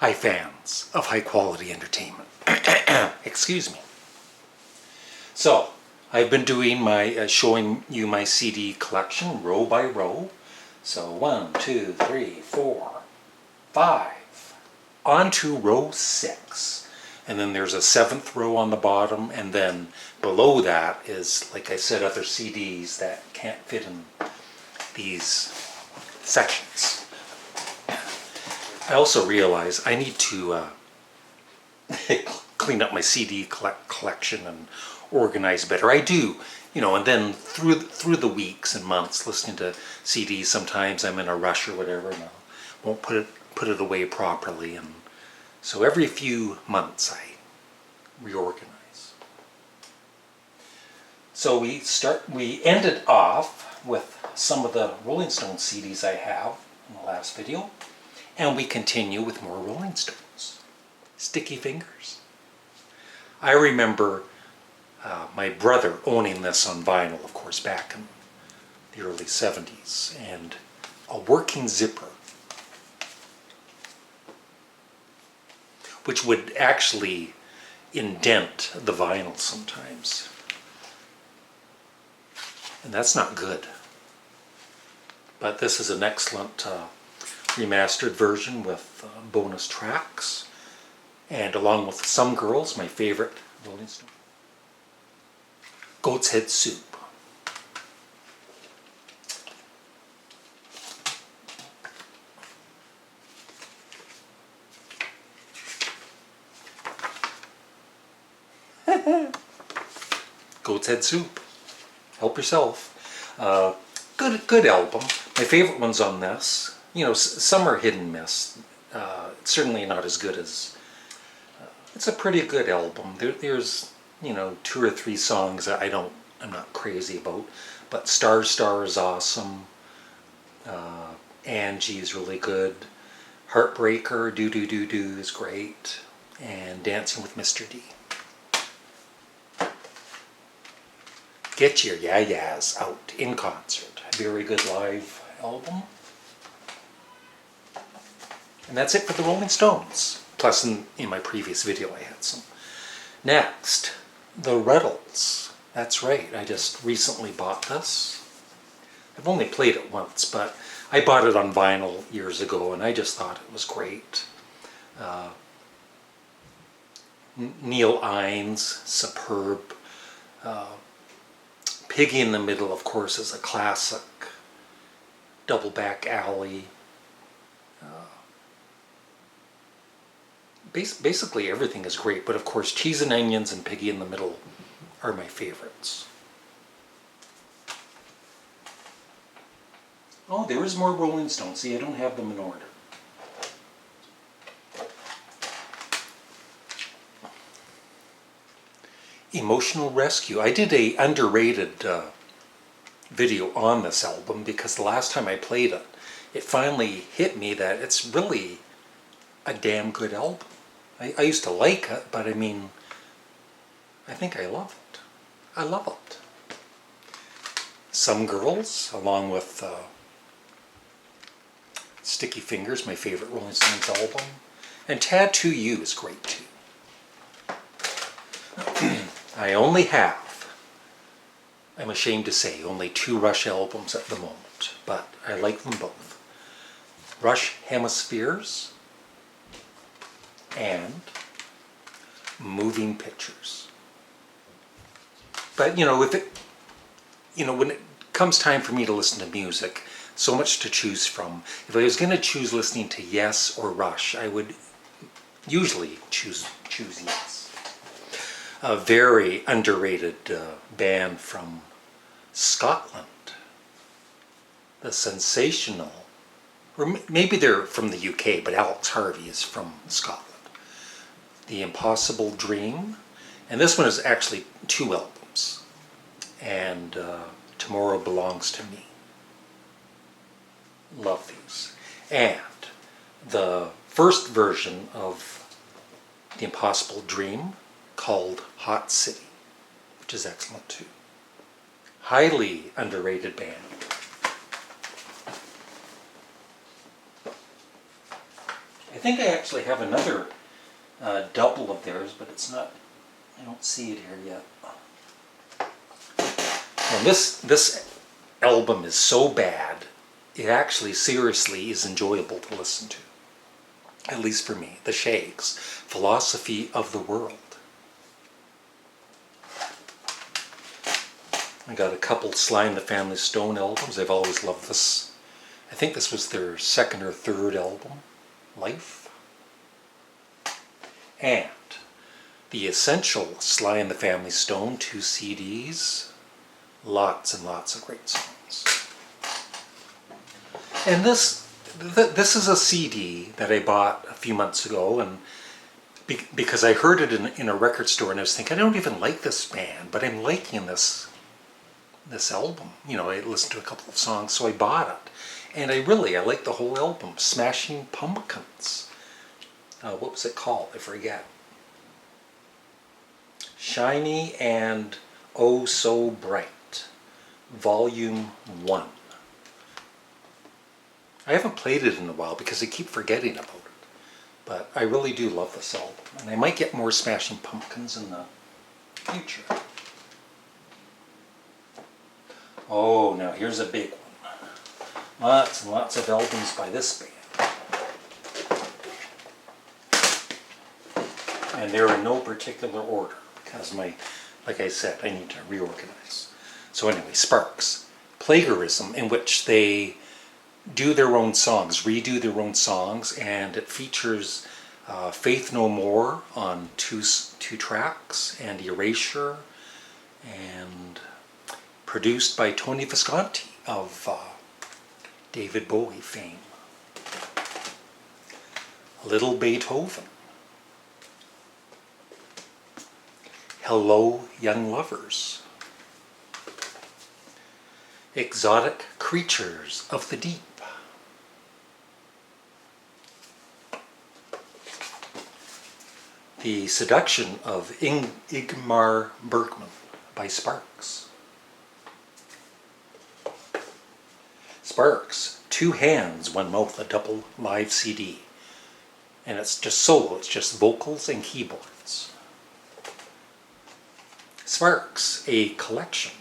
Hi fans of high quality entertainment. Excuse me. So, I've been doing my, showing you my CD collection row by row. So 1, 2, 3, 4, 5. On to row 6. And then there's a 7th row on the bottom, and then below that is, like I said, other CDs that can't fit in these sections. I also realize I need to clean up my CD collection and organize better. I do, and then through the weeks and months listening to CDs, sometimes I'm in a rush or whatever, and I won't put it away properly, and so every few months I reorganize. So we ended off with some of the Rolling Stones CDs I have in the last video. And we continue with more Rolling Stones. Sticky Fingers. I remember my brother owning this on vinyl, of course, back in the early 70s, and a working zipper, which would actually indent the vinyl sometimes. And that's not good. But this is an excellent remastered version with bonus tracks, and along with Some Girls, my favorite Rolling Stone. Goat's Head Soup. Goat's Head Soup. Help yourself. Good album. My favorite ones on this. Some are hit and miss. It's certainly not as good as... it's a pretty good album. There's, 2 or 3 songs that I'm not crazy about. But Star Star is awesome. Angie is really good. Heartbreaker, Do Do Do Do is great. And Dancing with Mr. D. Get Your Ya-Ya's Out in Concert. A very good live album. And that's it for the Rolling Stones. Plus, in my previous video, I had some. Next, the Beatles. That's right, I just recently bought this. I've only played it once, but I bought it on vinyl years ago, and I just thought it was great. Neil Innes, superb. Piggy in the Middle, of course, is a classic. Double Back Alley. Basically everything is great, but of course Cheese and Onions and Piggy in the Middle are my favorites. Oh, there is more Rolling Stones. See, I don't have them in order. Emotional Rescue. I did a underrated video on this album because the last time I played it, it finally hit me that it's really a damn good album. I used to like it, but I think I love it. I love it. Some Girls, along with Sticky Fingers, my favorite Rolling Stones album. And Tattoo You is great too. I only have, I'm ashamed to say, only 2 Rush albums at the moment, but I like them both. Rush Hemispheres and Moving Pictures. But when it comes time for me to listen to music, so much to choose from. If I was going to choose listening to Yes or Rush, I would usually choose Yes. A very underrated band from Scotland. The sensational, or maybe they're from the UK, but Alex Harvey is from Scotland. The Impossible Dream, and this one is actually 2 albums, and Tomorrow Belongs to Me. Love these. And the first version of The Impossible Dream, called Hot City, which is excellent too. Highly underrated band. I think I actually have another double of theirs, but it's not, I don't see it here yet. And this album is so bad, it actually seriously is enjoyable to listen to. At least for me. The Shakes, Philosophy of the World. I got a couple Sly and the Family Stone albums. I've always loved this. I think this was their second or third album, Life. And the Essential Sly and the Family Stone, 2 CDs. Lots and lots of great songs. And this is a CD that I bought a few months ago, and because I heard it in a record store, and I was thinking, I don't even like this band, but I'm liking this album. You know, I listened to a couple of songs, so I bought it. And I like the whole album. Smashing Pumpkins. What was it called? I forget. Shiny and Oh So Bright. Volume 1. I haven't played it in a while because I keep forgetting about it. But I really do love this album. And I might get more Smashing Pumpkins in the future. Oh, now here's a big one. Lots and lots of albums by this band. And they're in no particular order because like I said, I need to reorganize. So anyway, Sparks. Plagiarism, in which they do their own songs, redo their own songs, and it features Faith No More on two tracks, and Erasure, and produced by Tony Visconti of David Bowie fame. Little Beethoven. Hello, Young Lovers. Exotic Creatures of the Deep. The Seduction of Ingmar Bergman by Sparks. Sparks, Two Hands, One Mouth, a double live CD. And it's just solo, it's just vocals and keyboards. Sparks, A Collection.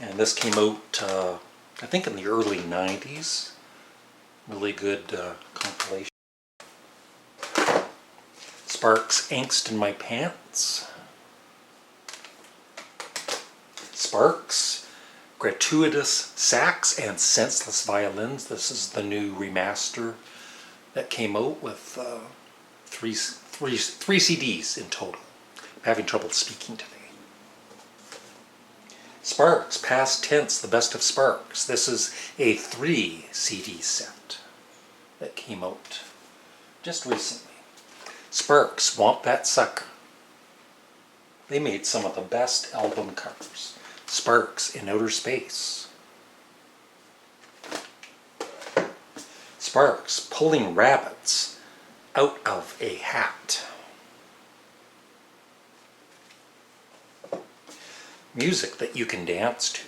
And this came out, I think in the early 90s. Really good compilation. Sparks, Angst in My Pants. Sparks, Gratuitous Sax and Senseless Violins. This is the new remaster that came out with three CDs in total. I'm having trouble speaking today. Sparks, Past Tense, The Best of Sparks. This is a 3 CD set that came out just recently. Sparks, Want That Sucker. They made some of the best album covers. Sparks, In Outer Space. Sparks, Pulling Rabbits Out of a Hat. Music that you can dance to.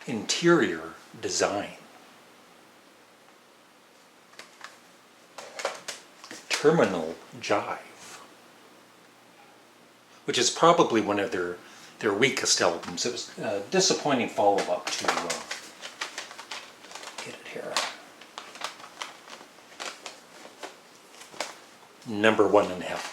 Interior Design. Terminal Jive, which is probably one of their weakest albums. It was a disappointing follow-up to get it here. Number One in Heaven.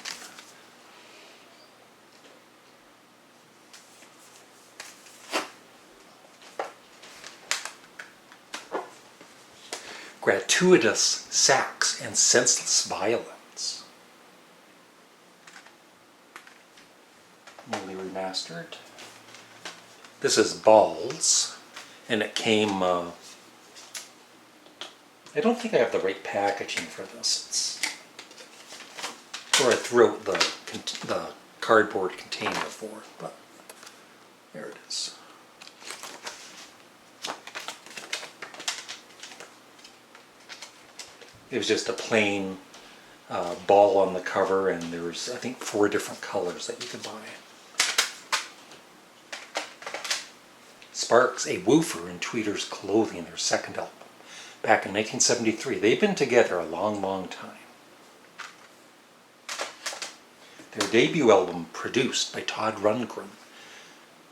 Gratuitous Sax and Senseless Violence. Newly remastered. This is Balls, and it came, I don't think I have the right packaging for this. Or I threw out the cardboard container for it, but there it is. It was just a plain ball on the cover, and there was, I think, 4 different colors that you could buy. Sparks a woofer in Tweeter's Clothing, their second album, back in 1973. They've been together a long, long time. Their debut album, produced by Todd Rundgren,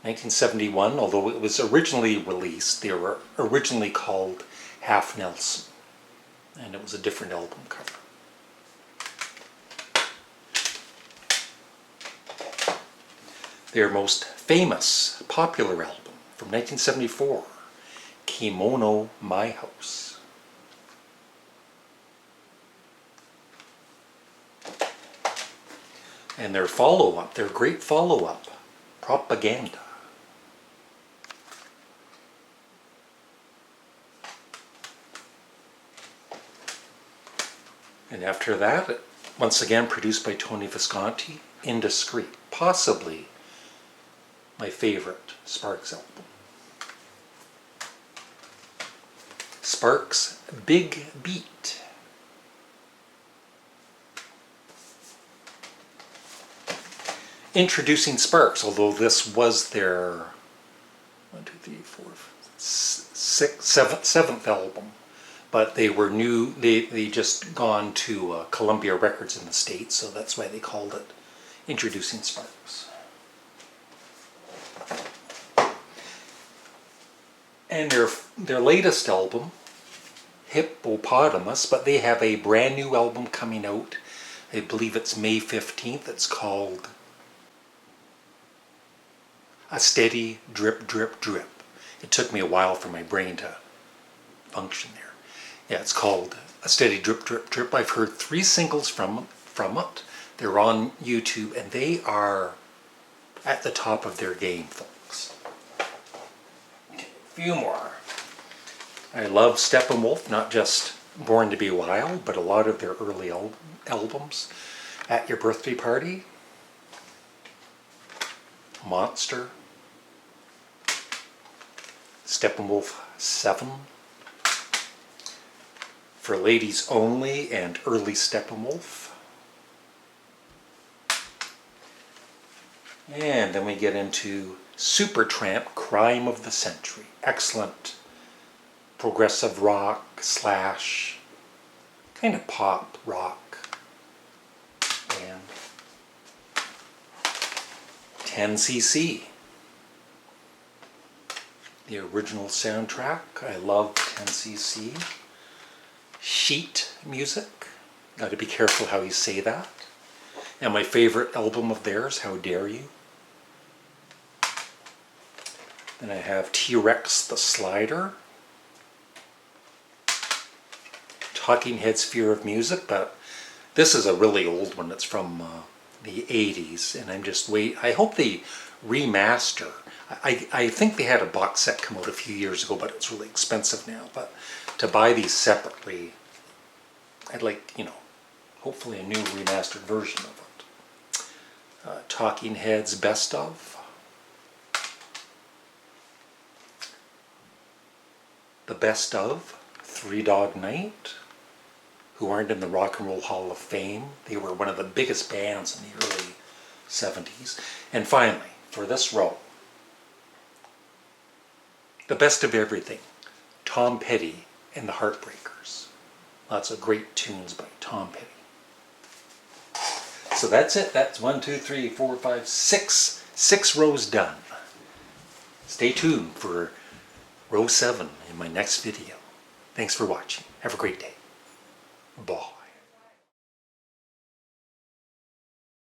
1971, although it was originally released, they were originally called Half Nelson, and it was a different album cover. Their most famous, popular album from 1974, Kimono My House. And their follow-up, their great follow-up, Propaganda. And after that, once again produced by Tony Visconti, Indiscreet, possibly my favorite Sparks album. Sparks' Big Beat. Introducing Sparks, although this was their seventh album, but they were new. They just gone to Columbia Records in the States, so that's why they called it Introducing Sparks. And their latest album, Hippopotamus, but they have a brand new album coming out. I believe it's May 15th. It's called A Steady Drip, Drip, Drip. It took me a while for my brain to function there. Yeah, it's called A Steady Drip, Drip, Drip. I've heard 3 singles from it. They're on YouTube, and they are at the top of their game, folks. Okay, a few more. I love Steppenwolf, not just Born to Be Wild, but a lot of their early albums. At Your Birthday Party, Monster, Steppenwolf 7, For Ladies Only, and early Steppenwolf. And then we get into Supertramp, Crime of the Century. Excellent progressive rock slash kind of pop rock band. 10cc. The original soundtrack. I love 10cc. Sheet music. Got to be careful how you say that. And my favorite album of theirs, How Dare You. Then I have T-Rex the Slider. Talking Heads' Fear of Music, but this is a really old one. It's from the 80s, and I hope they remaster. I think they had a box set come out a few years ago, but it's really expensive now. But to buy these separately, I'd like, hopefully a new remastered version of it. Talking Heads Best Of. The Best Of, Three Dog Night, who aren't in the Rock and Roll Hall of Fame. They were one of the biggest bands in the early 70s. And finally, for this row, The Best of Everything, Tom Petty and the Heartbreakers. Lots of great tunes by Tom Petty. So that's it. That's 1, 2, 3, 4, 5, 6. 6 rows done. Stay tuned for row 7 in my next video. Thanks for watching. Have a great day. Bye.